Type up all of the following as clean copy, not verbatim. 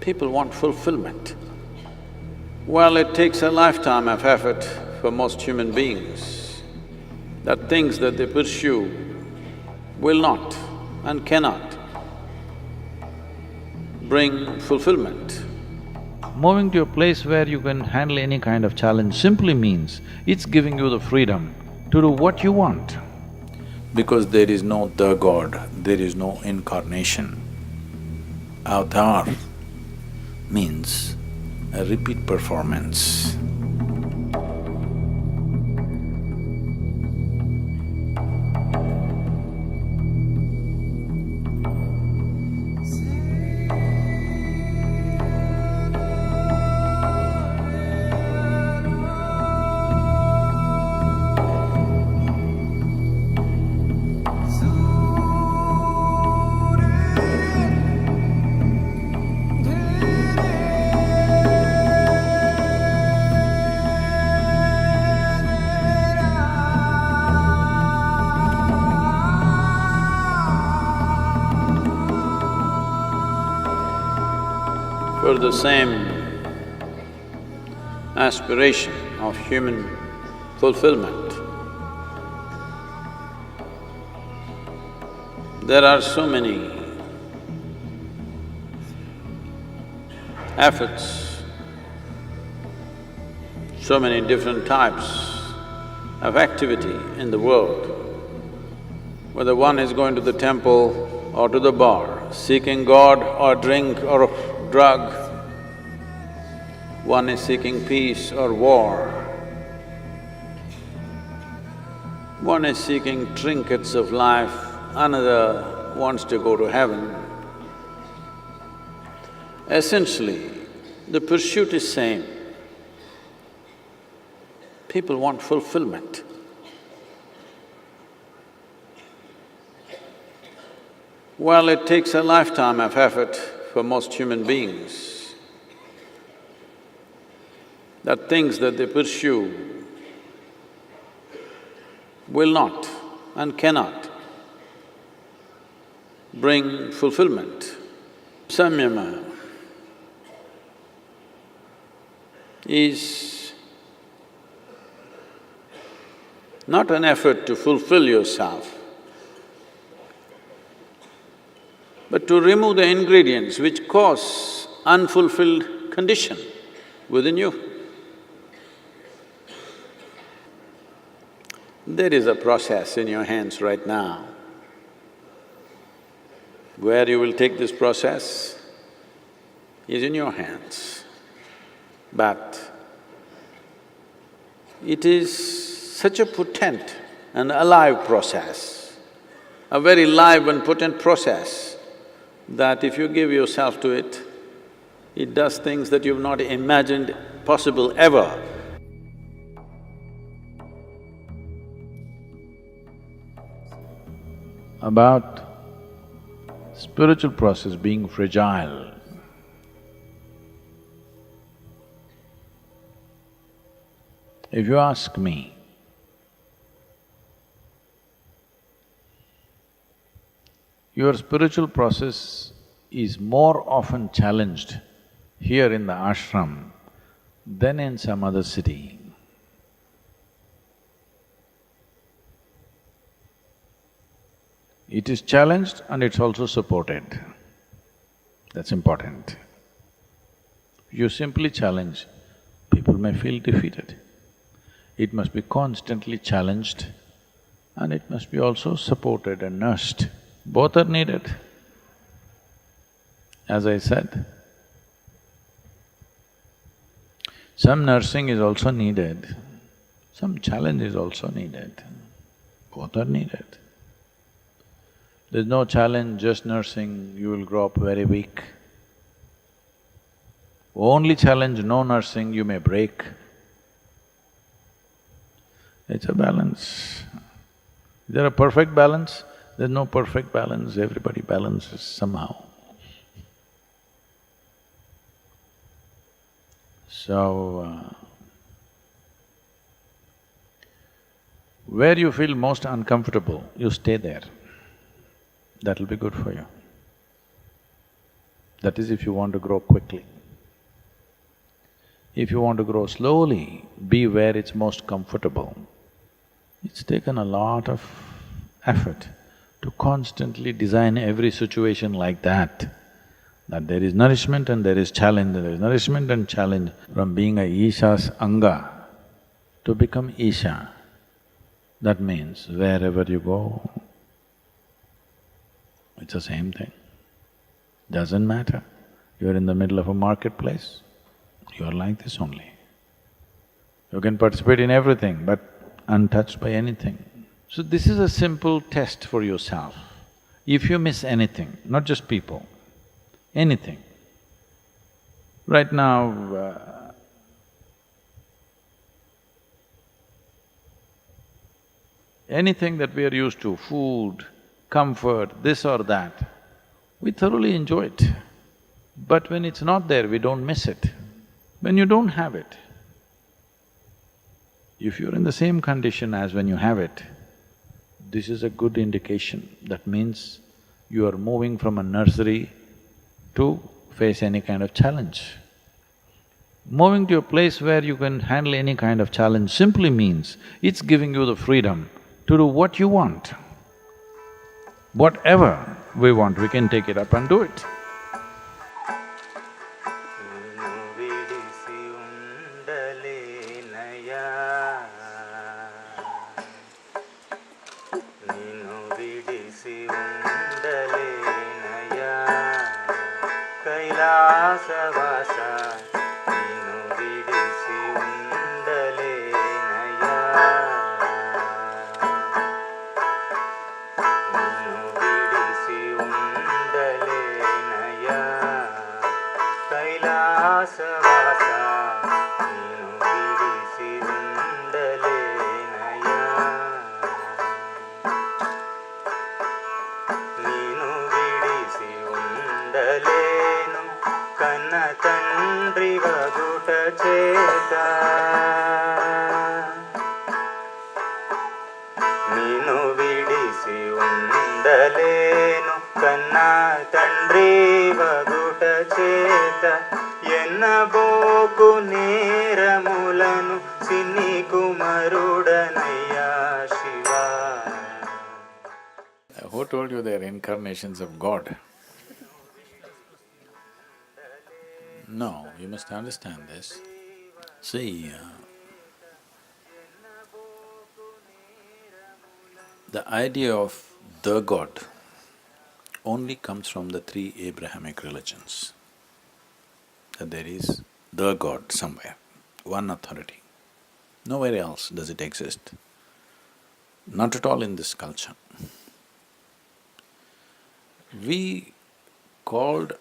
People want fulfillment. Well, it takes a lifetime of effort for most human beings, that things that they pursue will not and cannot bring fulfillment. Moving to a place where you can handle any kind of challenge simply means it's giving you the freedom to do what you want. Because there is no the God, there is no incarnation. Avatar means a repeat performance. For the same aspiration of human fulfillment, there are so many efforts, so many different types of activity in the world. Whether one is going to the temple or to the bar, seeking God or drink or drug, one is seeking peace or war, one is seeking trinkets of life, another wants to go to heaven. Essentially, the pursuit is same. People want fulfillment. Well, it takes a lifetime of effort for most human beings, that things that they pursue will not and cannot bring fulfillment. Samyama is not an effort to fulfill yourself, but to remove the ingredients which cause unfulfilled condition within you. There is a process in your hands right now. Where you will take this process is in your hands. But it is such a potent and alive process, a very live and potent process, that if you give yourself to it, it does things that you've not imagined possible ever. About spiritual process being fragile, if you ask me, your spiritual process is more often challenged here in the ashram than in some other city. It is challenged and it's also supported. That's important. You simply challenge, people may feel defeated. It must be constantly challenged and it must be also supported and nursed. Both are needed. As I said, some nursing is also needed, some challenge is also needed. Both are needed. There's no challenge, just nursing, you will grow up very weak. Only challenge, no nursing, you may break. It's a balance. Is there a perfect balance? There's no perfect balance, everybody balances somehow. So, where you feel most uncomfortable, you stay there. That'll be good for you. That is if you want to grow quickly. If you want to grow slowly, be where it's most comfortable. It's taken a lot of effort to constantly design every situation like that there is nourishment and there is challenge, and there is nourishment and challenge. From being a Isha's Anga to become Isha, that means wherever you go, it's the same thing. Doesn't matter. You're in the middle of a marketplace, you're like this only. You can participate in everything but untouched by anything. So this is a simple test for yourself. If you miss anything, not just people, anything. Right now, anything that we are used to, food, comfort, this or that, we thoroughly enjoy it. But when it's not there, we don't miss it. When you don't have it, if you're in the same condition as when you have it, this is a good indication. That means you are moving from a nursery to face any kind of challenge. Moving to a place where you can handle any kind of challenge simply means it's giving you the freedom to do what you want. Whatever we want, we can take it up and do it. Who told you they're incarnations of God? No, you must understand this. See, the idea of the God only comes from the three Abrahamic religions. That there is the God somewhere, one authority. Nowhere else does it exist. Not at all in this culture. We called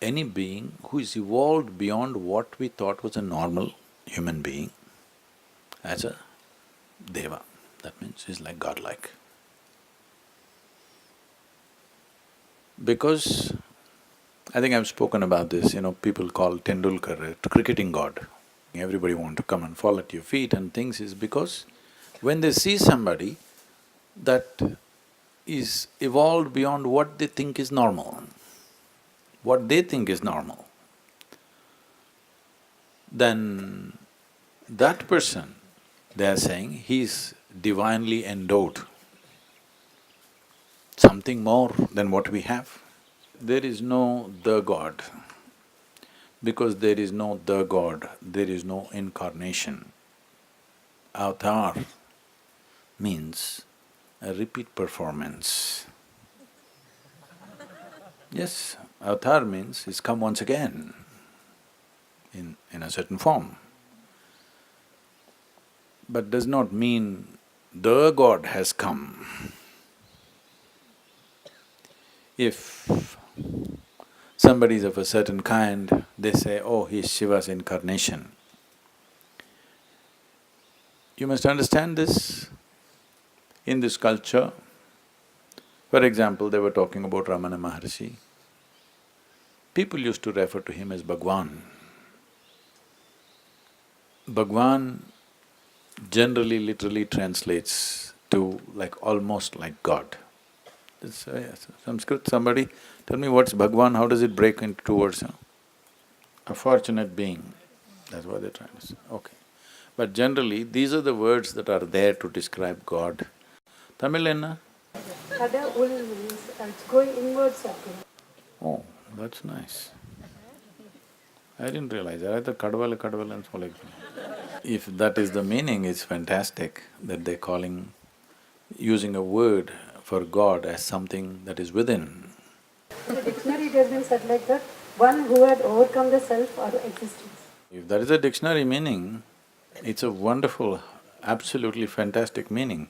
any being who is evolved beyond what we thought was a normal human being as a deva. That means he's like godlike. Because I think I've spoken about this, people call Tendulkar a cricketing god. Everybody want to come and fall at your feet and things is because when they see somebody that is evolved beyond what they think is normal, what they think is normal, then that person, they are saying, he's divinely endowed, something more than what we have. There is no the God. Because there is no the God, there is no incarnation. Avatar means a repeat performance. Yes, avatar means he's come once again in a certain form. But does not mean the God has come. If somebody is of a certain kind, they say, oh, he's Shiva's incarnation. You must understand this. In this culture, for example, they were talking about Ramana Maharshi. People used to refer to him as Bhagwan. Bhagwan generally literally translates to almost like God. It's, yes, Sanskrit, somebody tell me what's Bhagwan, how does it break into two words? A fortunate being, that's what they're trying to say, okay. But generally, these are the words that are there to describe God. Tamil enna? Kada ul means it's going inwards again. Oh, that's nice. I didn't realize that, I thought kadval kadval and so like. If that is the meaning, it's fantastic that they're calling, using a word for God as something that is within. In the dictionary it has been said like that, one who had overcome the self or existence. If that is a dictionary meaning, it's a wonderful, absolutely fantastic meaning.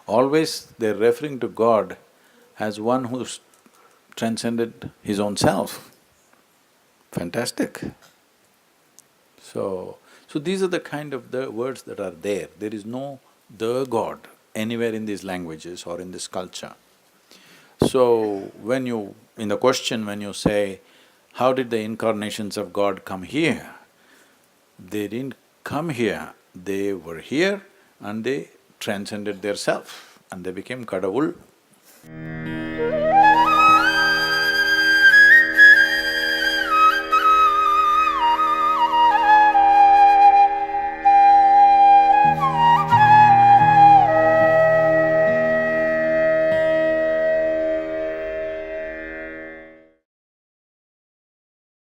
Always they're referring to God as one who's transcended his own self. Fantastic. So these are the kind of the words that are there. There is no the God anywhere in these languages or in this culture. So when you… in the question when you say, how did the incarnations of God come here? They didn't come here, they were here and they transcended their self and they became Kadavul.